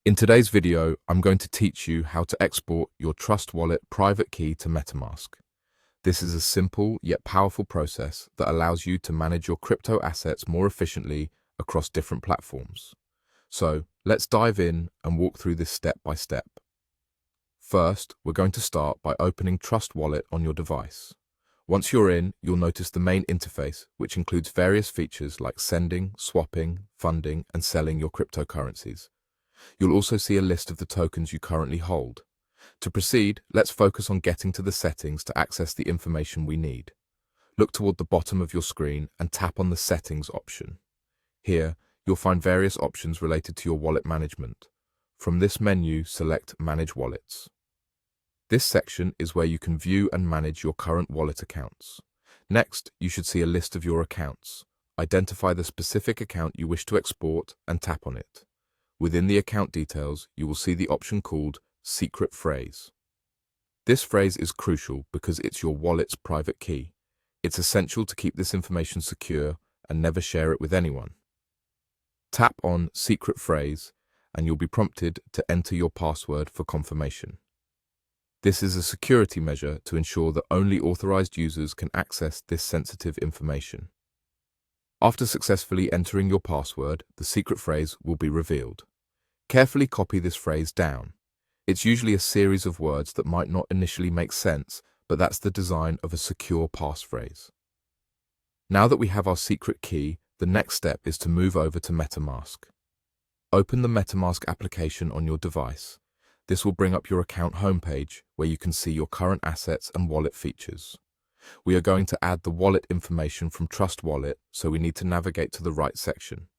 In today's video, I'm going to teach you how to export your Trust Wallet private key to Metamask. This is a simple yet powerful process that allows you to manage your crypto assets more efficiently across different platforms. So let's dive in and walk through this step by step. First, we're going to start by opening Trust Wallet on your device. Once you're in, you'll notice the main interface, which includes various features like sending, swapping, funding, and selling your cryptocurrencies. You'll also see a list of the tokens you currently hold. To proceed, let's focus on getting to the settings to access the information we need. Look toward the bottom of your screen and tap on the Settings option. Here, you'll find various options related to your wallet management. From this menu, select Manage Wallets. This section is where you can view and manage your current wallet accounts. Next, you should see a list of your accounts. Identify the specific account you wish to export and tap on it. Within the account details, you will see the option called Secret Phrase. This phrase is crucial because it's your wallet's private key. It's essential to keep this information secure and never share it with anyone. Tap on Secret Phrase and you'll be prompted to enter your password for confirmation. This is a security measure to ensure that only authorized users can access this sensitive information. After successfully entering your password, the secret phrase will be revealed. Carefully copy this phrase down. It's usually a series of words that might not initially make sense, but that's the design of a secure passphrase. Now that we have our secret key, the next step is to move over to Metamask. Open the Metamask application on your device. This will bring up your account homepage, where you can see your current assets and wallet features. We are going to add the wallet information from Trust Wallet, so we need to navigate to the right section.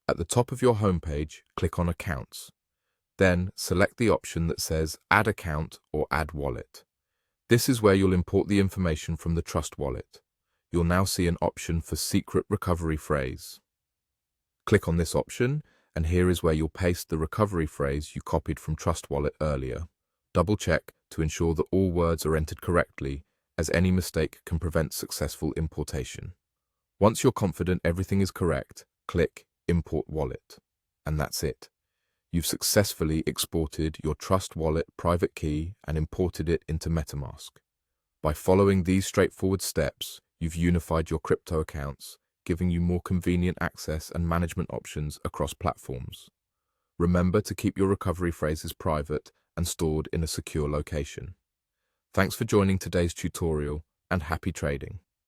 At the top of your homepage, click on Accounts. Then select the option that says Add Account or Add Wallet. This is where you'll import the information from the Trust Wallet. You'll now see an option for Secret Recovery Phrase. Click on this option, and here is where you'll paste the recovery phrase you copied from Trust Wallet earlier. Double check to ensure that all words are entered correctly, as any mistake can prevent successful importation. Once you're confident everything is correct, click Import Wallet. And that's it. You've successfully exported your Trust Wallet private key and imported it into Metamask. By following these straightforward steps, you've unified your crypto accounts, giving you more convenient access and management options across platforms. Remember to keep your recovery phrases private and stored in a secure location. Thanks for joining today's tutorial, and happy trading.